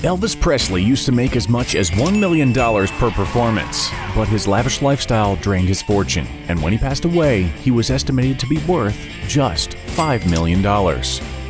Elvis Presley used to make as much as $1 million per performance, but his lavish lifestyle drained his fortune, and when he passed away, he was estimated to be worth just $5 million.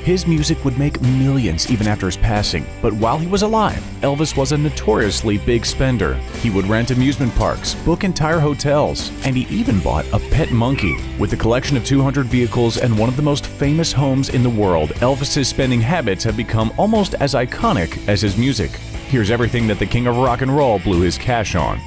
His music would make millions even after his passing, but while he was alive, Elvis was a notoriously big spender. He would rent amusement parks, book entire hotels, and he even bought a pet monkey. With a collection of 200 vehicles and one of the most famous homes in the world, Elvis's spending habits have become almost as iconic as his music. Here's everything that the king of rock and roll blew his cash on.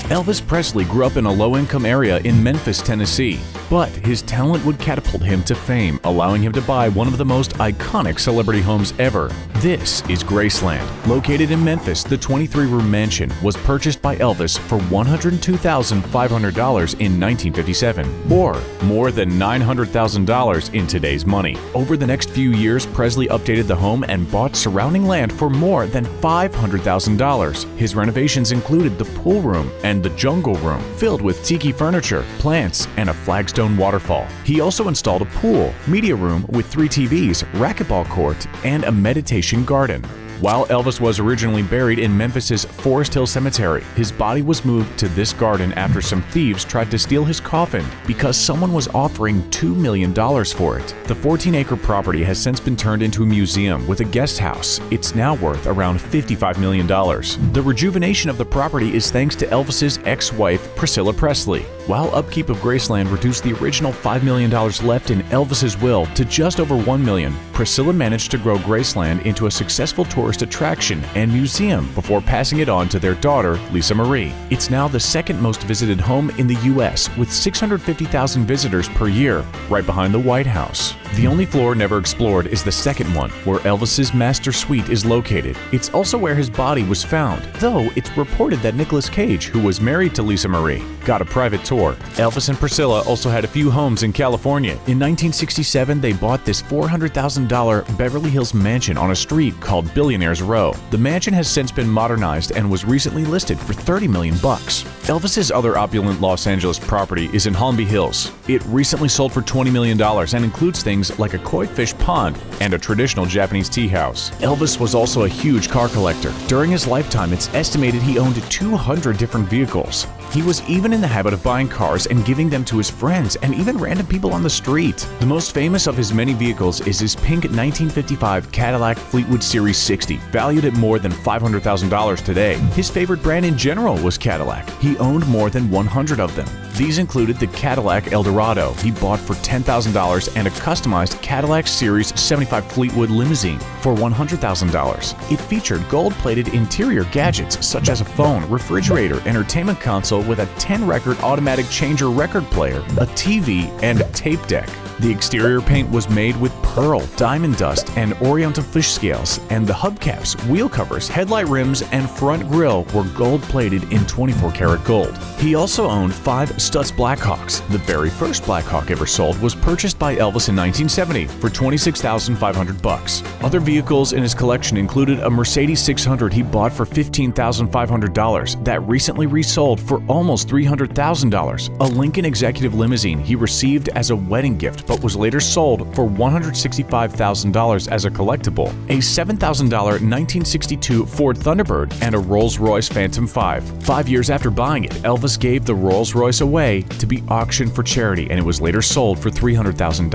Elvis Presley grew up in a low-income area in Memphis, Tennessee, but his talent would catapult him to fame, allowing him to buy one of the most iconic celebrity homes ever. This is Graceland. Located in Memphis, the 23-room mansion was purchased by Elvis for $102,500 in 1957, or more than $900,000 in today's money. Over the next few years, Presley updated the home and bought surrounding land for more than $500,000. His renovations included the pool room and the jungle room, filled with tiki furniture, plants, and a flagstone waterfall. He also installed a pool, media room with 3 TVs, racquetball court, and a meditation garden. While Elvis was originally buried in Memphis's Forest Hill Cemetery, his body was moved to this garden after some thieves tried to steal his coffin because someone was offering $2 million for it. The 14-acre property has since been turned into a museum with a guest house. It's now worth around $55 million. The rejuvenation of the property is thanks to Elvis's ex-wife, Priscilla Presley. While upkeep of Graceland reduced the original $5 million left in Elvis's will to just over $1 million, Priscilla managed to grow Graceland into a successful tourist attraction and museum before passing it on to their daughter, Lisa Marie. It's now the second most visited home in the U.S. with 650,000 visitors per year, right behind the White House. The only floor never explored is the second one, where Elvis's master suite is located. It's also where his body was found, though it's reported that Nicolas Cage, who was married to Lisa Marie, got a private tour. Elvis and Priscilla also had a few homes in California. In 1967, they bought this $400,000 Beverly Hills mansion on a street called Billionaires Row. The mansion has since been modernized and was recently listed for $30 million. Elvis's other opulent Los Angeles property is in Holmby Hills. It recently sold for $20 million and includes things like a koi fish pond and a traditional Japanese tea house. Elvis was also a huge car collector. During his lifetime, it's estimated he owned 200 different vehicles. He was even in the habit of buying cars and giving them to his friends and even random people on the street. The most famous of his many vehicles is his pink 1955 Cadillac Fleetwood Series 60, valued at more than $500,000 today. His favorite brand in general was Cadillac. He owned more than 100 of them. These included the Cadillac Eldorado he bought for $10,000 and a customized Cadillac Series 75 Fleetwood limousine for $100,000. It featured gold-plated interior gadgets such as a phone, refrigerator, entertainment console with a 10-record automatic changer record player, a TV, and tape deck. The exterior paint was made with pearl, diamond dust, and oriental fish scales, and the hubcaps, wheel covers, headlight rims, and front grille were gold-plated in 24-karat gold. He also owned 5 Stutz Blackhawks. The very first Blackhawk ever sold was purchased by Elvis in 1970 for $26,500. Other vehicles in his collection included a Mercedes 600 he bought for $15,500 that recently resold for almost $300,000, a Lincoln Executive limousine he received as a wedding gift but was later sold for $165,000 as a collectible, a $7,000 1962 Ford Thunderbird, and a Rolls-Royce Phantom 5. 5 years after buying it, Elvis gave the Rolls-Royce away to be auctioned for charity, and it was later sold for $300,000.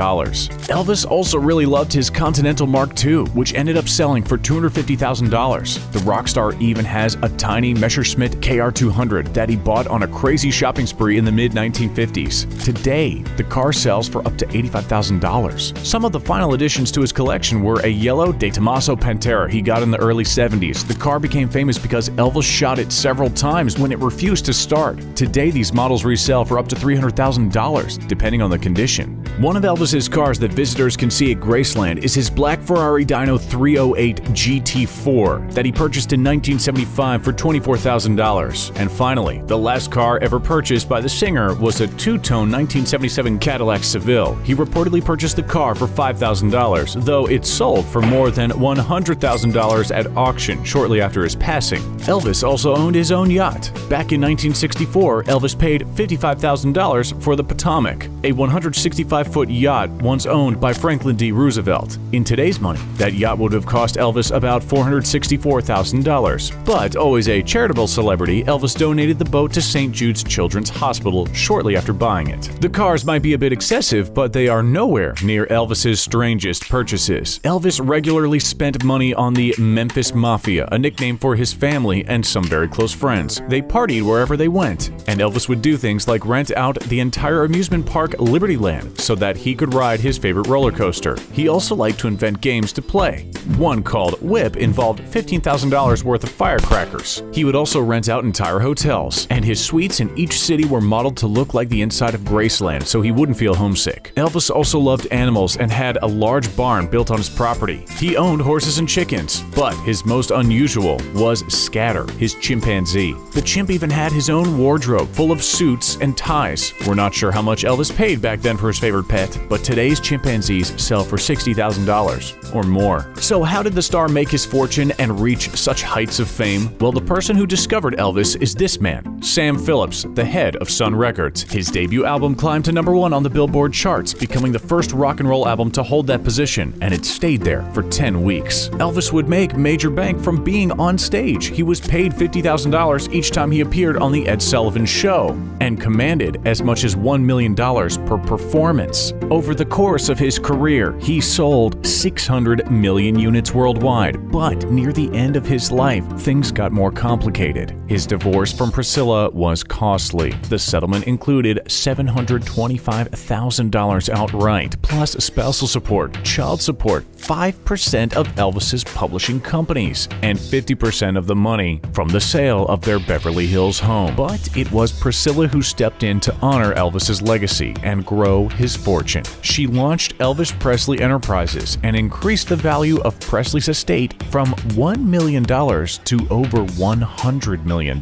Elvis also really loved his Continental Mark II, which ended up selling for $250,000. The rock star even has a tiny Messerschmitt KR200 that he bought on a crazy shopping spree in the mid-1950s. Today, the car sells for up to $85,000. Some of the final additions to his collection were a yellow De Tomaso Pantera he got in the early 70s. The car became famous because Elvis shot it several times when it refused to start. Today, these models resell for up to $300,000, depending on the condition. One of Elvis's cars that visitors can see at Graceland is his black Ferrari Dyno 308 GT4 that he purchased in 1975 for $24,000. And finally, the last car ever purchased by the singer was a two-tone 1977 Cadillac Seville. He reportedly purchased the car for $5,000, though it sold for more than $100,000 at auction shortly after his passing. Elvis also owned his own yacht. Back in 1964, Elvis paid $55,000 for the Potomac, a 165 25-foot yacht once owned by Franklin D. Roosevelt. In today's money, that yacht would have cost Elvis about $464,000. But always a charitable celebrity, Elvis donated the boat to St. Jude's Children's Hospital shortly after buying it. The cars might be a bit excessive, but they are nowhere near Elvis's strangest purchases. Elvis regularly spent money on the Memphis Mafia, a nickname for his family and some very close friends. They partied wherever they went, and Elvis would do things like rent out the entire amusement park Libertyland so that he could ride his favorite roller coaster. He also liked to invent games to play. One called Whip involved $15,000 worth of firecrackers. He would also rent out entire hotels, and his suites in each city were modeled to look like the inside of Graceland so he wouldn't feel homesick. Elvis also loved animals and had a large barn built on his property. He owned horses and chickens, but his most unusual was Scatter, his chimpanzee. The chimp even had his own wardrobe full of suits and ties. We're not sure how much Elvis paid back then for his favorite pet, but today's chimpanzees sell for $60,000 or more. So how did the star make his fortune and reach such heights of fame? Well, the person who discovered Elvis is this man, Sam Phillips, the head of Sun Records. His debut album climbed to #1 on the Billboard charts, becoming the first rock and roll album to hold that position, and it stayed there for 10 weeks. Elvis would make major bank from being on stage. He was paid $50,000 each time he appeared on The Ed Sullivan Show, and commanded as much as $1 million per performance. Over the course of his career, he sold 600 million units worldwide, but near the end of his life, things got more complicated. His divorce from Priscilla was costly. The settlement included $725,000 outright, plus spousal support, child support, 5% of Elvis's publishing companies, and 50% of the money from the sale of their Beverly Hills home. But it was Priscilla who stepped in to honor Elvis's legacy and grow his fortune. She launched Elvis Presley Enterprises and increased the value of Presley's estate from $1 million to over $100 million,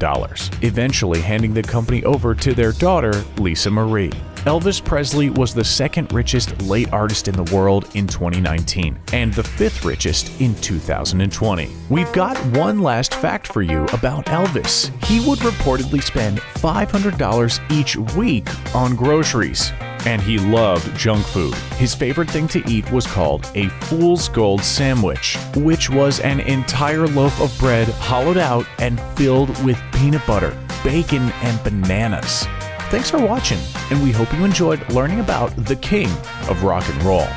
eventually handing the company over to their daughter, Lisa Marie. Elvis Presley was the second richest late artist in the world in 2019 and the fifth richest in 2020. We've got one last fact for you about Elvis. He would reportedly spend $500 each week on groceries. And he loved junk food. His favorite thing to eat was called a fool's gold sandwich, which was an entire loaf of bread hollowed out and filled with peanut butter, bacon, and bananas. Thanks for watching, and we hope you enjoyed learning about the king of rock and roll.